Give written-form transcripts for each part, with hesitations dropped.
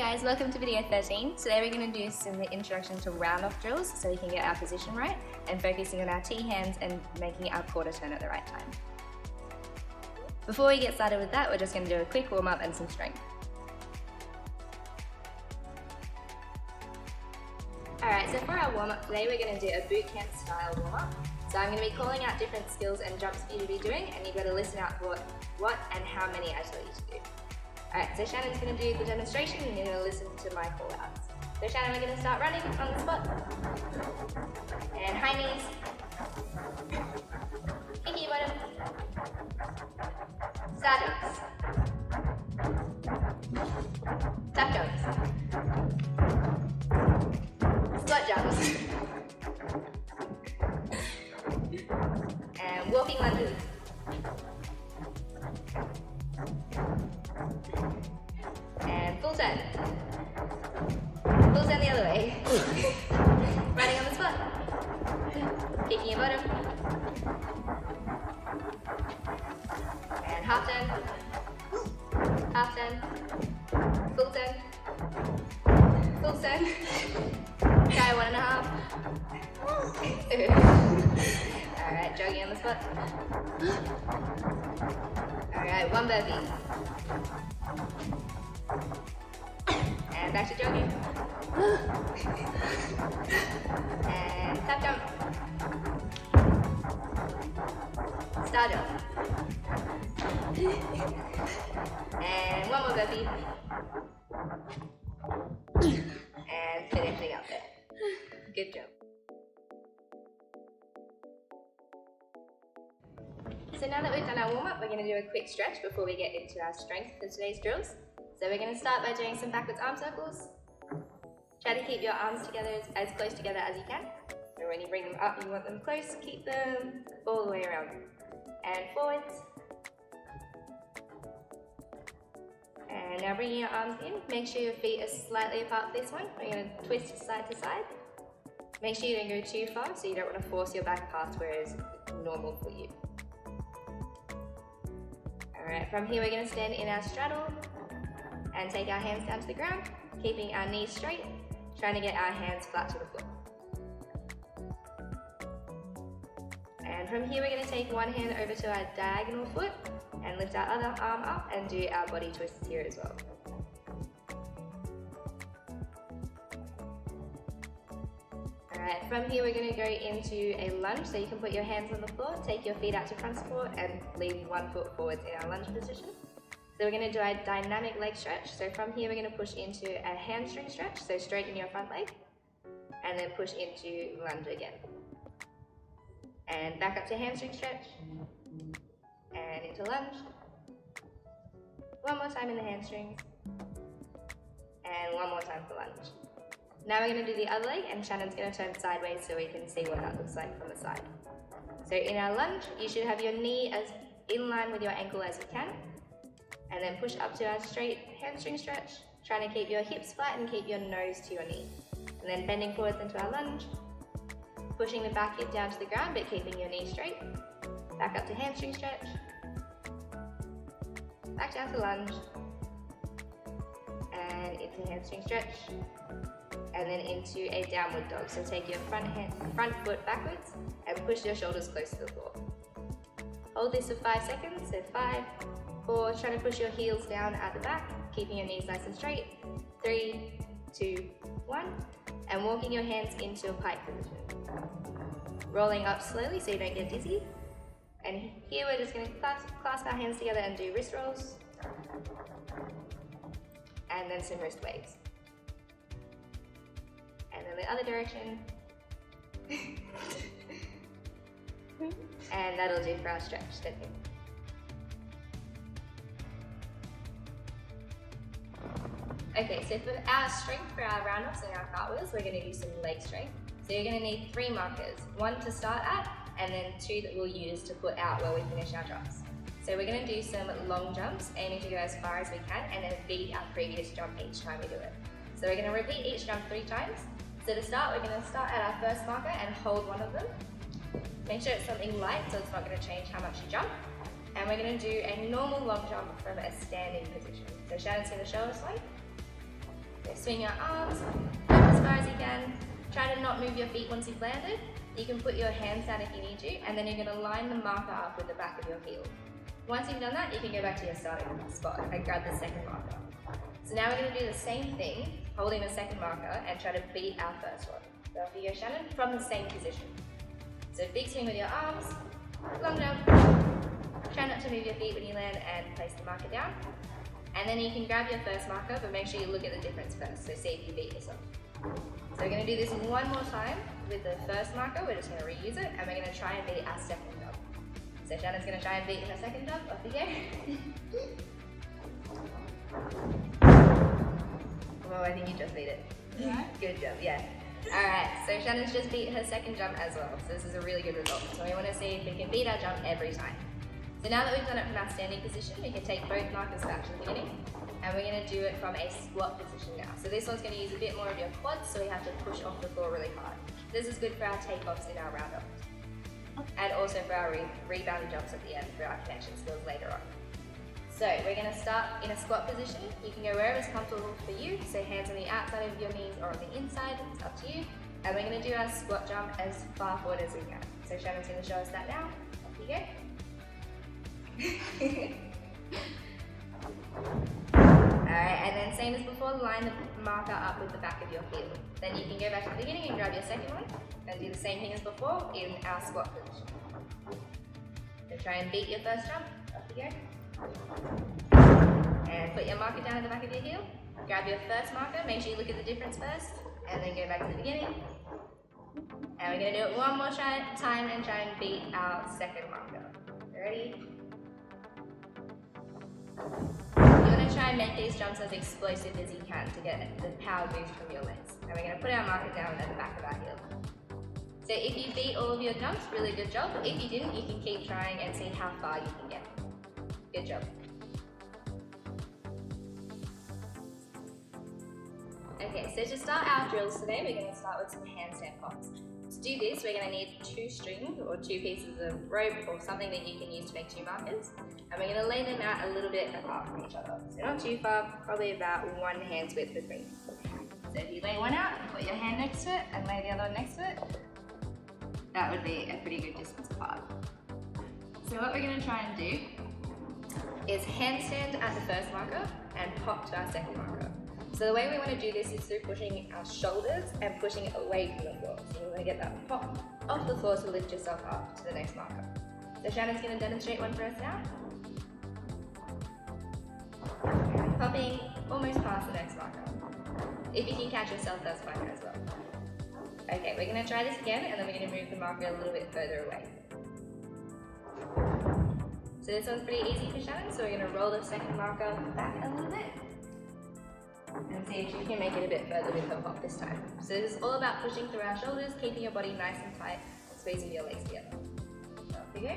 guys, welcome to video 13. Today we're going to do some introduction to round-off drills so we can get our position right and focusing on our T hands and making our quarter turn at the right time. Before we get started with that, we're just going to do a quick warm-up and some strength. Alright, so for our warm-up today we're going to do a boot camp style warm-up. So I'm going to be calling out different skills and jumps for you to be doing, and you've got to listen out for what and how many I tell you to do. Alright, so Shannon's going to do the demonstration and you're going to listen to my call outs. So Shannon, we're going to start running on the spot. And high knees. Pinky bottom. Star jumps. Tap jumps. Squat jumps. And walking lunges. And full turn. Full turn the other way. Running on the spot. Picking your bottom. And half turn. Half turn. Full turn. Full turn. Try 1.5. Alright, jogging on the spot. Alright, one burpee. And back to jogging. And tap jump. Star jump. And one more burpee. And finishing up there. Good job. So now that we've done our warm-up, we're going to do a quick stretch before we get into our strength for today's drills. So we're going to start by doing some backwards arm circles. Try to keep your arms together as close together as you can. So when you bring them up, you want them close, keep them all the way around. And forwards. And now bringing your arms in, make sure your feet are slightly apart for this one. We're going to twist side to side. Make sure you don't go too far, so you don't want to force your back past where it's normal for you. Alright, from here we're going to stand in our straddle and take our hands down to the ground, keeping our knees straight, trying to get our hands flat to the floor. And from here we're going to take one hand over to our diagonal foot and lift our other arm up and do our body twists here as well. Alright, from here we're going to go into a lunge, so you can put your hands on the floor, take your feet out to front support and leave one foot forwards in our lunge position. So we're going to do a dynamic leg stretch. So from here we're going to push into a hamstring stretch, so straighten your front leg, and then push into lunge again. And back up to hamstring stretch, and into lunge. One more time in the hamstrings, and one more time for lunge. Now we're going to do the other leg, and Shannon's going to turn sideways so we can see what that looks like from the side. So in our lunge, you should have your knee as in line with your ankle as you can. And then push up to our straight hamstring stretch, trying to keep your hips flat and keep your nose to your knee. And then bending forwards into our lunge, pushing the back hip down to the ground but keeping your knee straight. Back up to hamstring stretch, back down to lunge, and into hamstring stretch, and then into a downward dog. So take your front foot backwards and push your shoulders close to the floor. Hold this for 5 seconds, so 5, 4, try to push your heels down at the back, keeping your knees nice and straight. 3, 2, 1, and walking your hands into a pike position. Rolling up slowly so you don't get dizzy. And here we're just going to clasp our hands together and do wrist rolls. And then some wrist waves. And then the other direction. And that'll do for our stretch. Okay, so for our strength, for our round-offs and our cartwheels, we're going to do some leg strength. So you're going to need 3 markers, 1 to start at, and then 2 that we'll use to put out while we finish our jumps. So we're going to do some long jumps, aiming to go as far as we can, and then beat our previous jump each time we do it. So we're going to repeat each jump 3 times. So to start, we're going to start at our first marker and hold one of them. Make sure it's something light so it's not going to change how much you jump. And we're going to do a normal long jump from a standing position. So Shannon's going to show us one. swing your arms up as far as you can. Try to not move your feet once you've landed. You can put your hands down if you need to, and then you're going to line the marker up with the back of your heel. Once you've done that, you can go back to your starting spot and grab the second marker. So now we're going to do the same thing, holding the second marker and try to beat our first one. So off you go, Shannon, from the same position. So big swing with your arms, long jump. Try not to move your feet when you land and place the marker down. And then you can grab your first marker, but make sure you look at the difference first, so see if you beat yourself. So we're going to do this one more time with the first marker. We're just going to reuse it, and we're going to try and beat our second jump. So Shannon's going to try and beat her second jump. Off you go. Oh, I think you just beat it. Yeah. Good job, yeah. Alright, so Shannon's just beat her second jump as well. So this is a really good result. So we want to see if we can beat our jump every time. So now that we've done it from our standing position, we can take both markers back to the beginning. And we're going to do it from a squat position now. So this one's going to use a bit more of your quads, so we have to push off the floor really hard. This is good for our takeoffs in our roundup. And also for our rebound jumps at the end for our connection skills later on. So we're going to start in a squat position. You can go wherever's comfortable for you. So hands on the outside of your knees or on the inside, it's up to you. And we're going to do our squat jump as far forward as we can. So Shannon's going to show us that now. Off you go. Alright, and then same as before, line the marker up with the back of your heel. Then you can go back to the beginning and grab your second one and do the same thing as before in our squat position. So try and beat your first jump. Up you go. And put your marker down at the back of your heel. Grab your first marker, make sure you look at the difference first, and then go back to the beginning. And we're going to do it one more time and try and beat our second marker. Ready? You want to try and make these jumps as explosive as you can to get the power boost from your legs. And we're going to put our marker down at the back of our heel. So if you beat all of your jumps, really good job. If you didn't, you can keep trying and see how far you can get. Good job. Okay, so to start our drills today, we're going to start with some handstand pops. To do this, we're going to need 2 strings or 2 pieces of rope or something that you can use to make 2 markers. And we're going to lay them out a little bit apart from each other. So not too far, probably about 1 hand's width between them. So if you lay one out, put your hand next to it and lay the other one next to it, that would be a pretty good distance apart. So what we're going to try and do is handstand at the first marker and pop to our second marker. So the way we want to do this is through pushing our shoulders and pushing away from the floor. So you want to get that pop off the floor to lift yourself up to the next marker. So Shannon's going to demonstrate one for us now. Popping almost past the next marker. If you can catch yourself, that's fine as well. Okay, we're going to try this again and then we're going to move the marker a little bit further away. So this one's pretty easy for Shannon, so we're going to roll the second marker back a little bit. And see if you can make it a bit further with the pop this time. So this is all about pushing through our shoulders, keeping your body nice and tight, and squeezing your legs together. So off we go.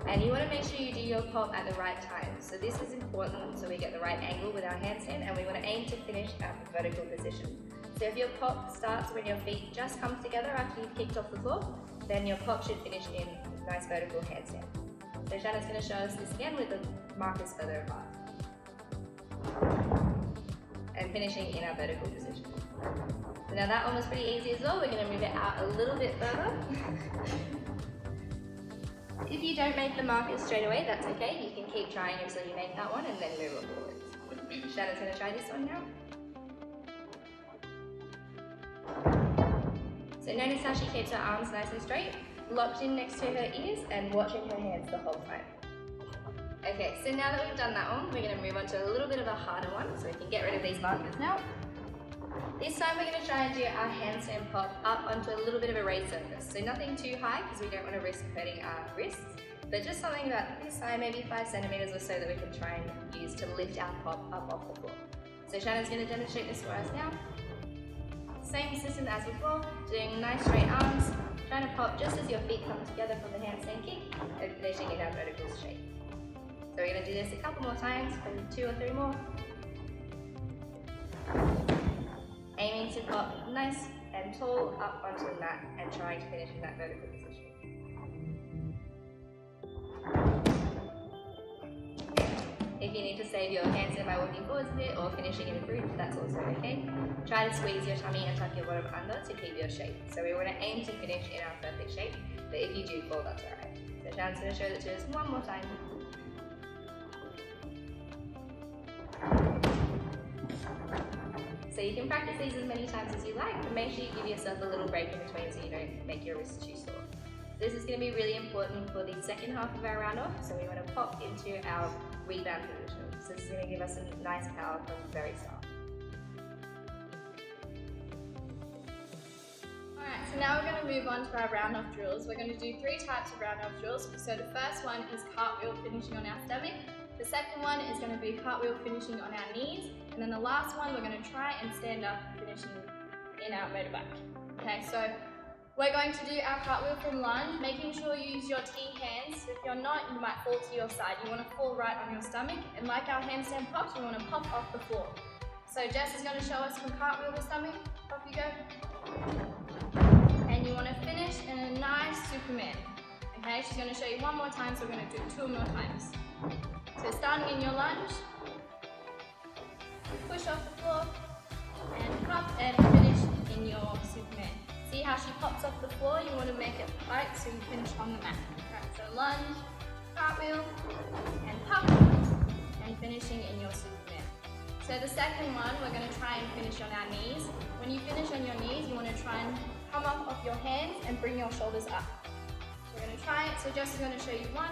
And you want to make sure you do your pop at the right time. So this is important so we get the right angle with our handstand, and we want to aim to finish at the vertical position. So if your pop starts when your feet just come together after you've kicked off the floor, then your pop should finish in a nice vertical handstand. So Shannon's going to show us this again with the markers further apart. And finishing in our vertical position. So now that one was pretty easy as well. We're going to move it out a little bit further. If you don't make the markers straight away, that's okay. You can keep trying until you make that one and then move it forward. Shannon's going to try this one now. So notice how she keeps her arms nice and straight, locked in next to her ears and watching her hands the whole time. Okay, so now that we've done that one, we're going to move on to a little bit of a harder one, so we can get rid of these markers now. This time we're going to try and do our handstand pop up onto a little bit of a raised surface. So nothing too high because we don't want to risk hurting our wrists, but just something about this high, maybe 5 centimeters or so that we can try and use to lift our pop up off the floor. So Shannon's going to demonstrate this for us now. Same system as before, doing nice straight arms, trying to pop just as your feet come together from the handstand kick and finishing in our vertical shape. So we're going to do this a couple more times, maybe 2 or 3 more. Aiming to pop nice and tall up onto the mat and trying to finish in that vertical position. If If you need to save your handstand by walking forwards a bit or finishing in a bridge, that's also okay. Try to squeeze your tummy and tuck your bottom under to keep your shape. So we want to aim to finish in our perfect shape, but if you do fall, that's alright. So Shan's going to show that to us one more time. So you can practice these as many times as you like, but make sure you give yourself a little break in between so you don't make your wrists too sore. This is going to be really important for the second half of our round off, so we want to pop into our rebound position. So this is going to give us some nice power from the very start. Alright, so now we're going to move on to our round off drills. We're going to do 3 types of round off drills. So the first one is cartwheel finishing on our stomach. The second one is going to be cartwheel finishing on our knees. And then the last one, we're going to try and stand up finishing in our motorbike. Okay, so we're going to do our cartwheel from lunge, making sure you use your T hands. If you're not, you might fall to your side. You want to fall right on your stomach. And like our handstand pops, you want to pop off the floor. So Jess is going to show us from cartwheel to stomach. Off you go. And you want to finish in a nice Superman. Okay, she's going to show you one more time, so we're going to do it 2 more times. So starting in your lunge, push off the floor, and pop and finish in your Superman. See how she pops off the floor? You want to make it tight so you finish on the mat. Right, so lunge, cartwheel, and pop, and finishing in your Superman. So the second one, we're going to try and finish on our knees. When you finish on your knees, you want to try and come up off your hands and bring your shoulders up. We're going to try it. So Jess is going to show you 1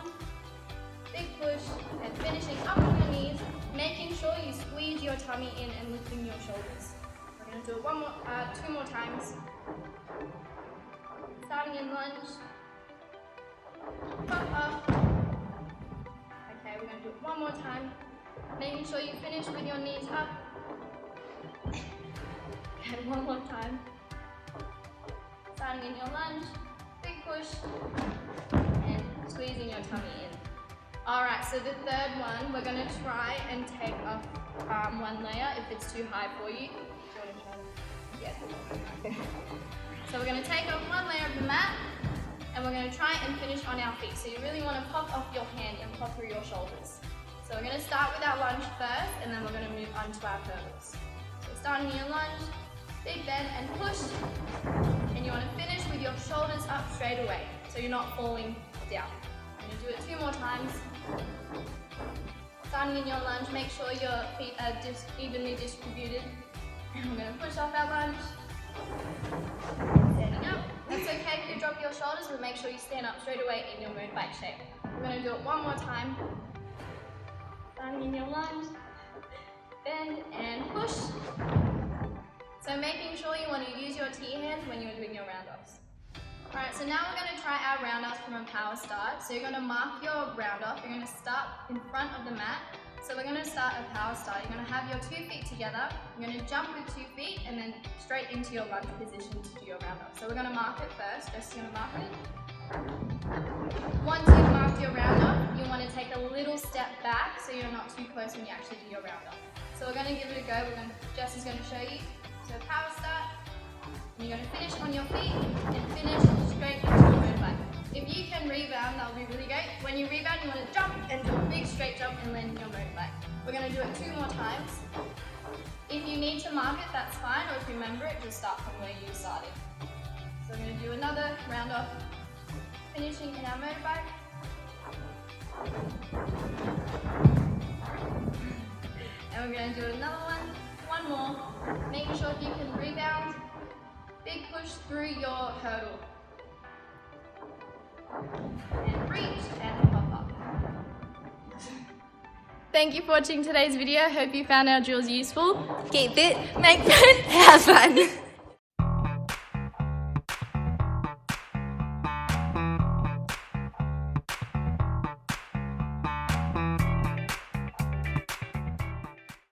big push and finishing up on your knees, making sure you squeeze your tummy in and lifting your shoulders. We're going to do it 2 more times. Starting in lunge, pop up. Okay, we're going to do it 1 more time, making sure you finish with your knees up. And 1 more time. Starting in your lunge, big push, and squeezing your tummy in. Alright, so the third one, we're going to try and take off 1 layer if it's too high for you. Do you want to try? Yeah. So we're going to take off 1 layer of the mat, and we're going to try and finish on our feet. So you really want to pop off your hand and pop through your shoulders. So we're going to start with our lunge first, and then we're going to move on to our hurdles. So starting in your lunge, big bend and push, and you want to finish with your shoulders up straight away, so you're not falling down. I'm going to do it 2 more times. Starting in your lunge, make sure your feet are evenly distributed. And we're going to push off our lunge. Standing up. That's okay if you drop your shoulders, but make sure you stand up straight away in your motorbike shape. We're going to do it 1 more time. Starting in your lunge, bend and push. So making sure you want to use your T hands when you're doing your round-offs. Alright, so now we're going to try our round-offs from a power start. So you're going to mark your round-off. You're going to start in front of the mat. So we're going to start a power start. You're going to have your 2 feet together. You're going to jump with 2 feet and then straight into your lunge position to do your round-off. So we're going to mark it first. Jess is going to mark it. Once you've marked your round-off, you want to take a little step back so you're not too close when you actually do your round-off. So we're going to give it a go. Jess is going to show you. So power start. And you're going to finish on your feet and finish straight into your motorbike. If you can rebound, that'll be really great. When you rebound, you want to jump and do a big straight jump and land in your motorbike. We're going to do it 2 more times. If you need to mark it, that's fine, or if you remember it, just start from where you started. So we're going to do another round off, finishing in our motorbike. And we're going to do another one more, making sure you can rebound. Big push through your hurdle. And reach and pop up. Thank you for watching today's video. Hope you found our drills useful. Keep fit, make fun, have fun.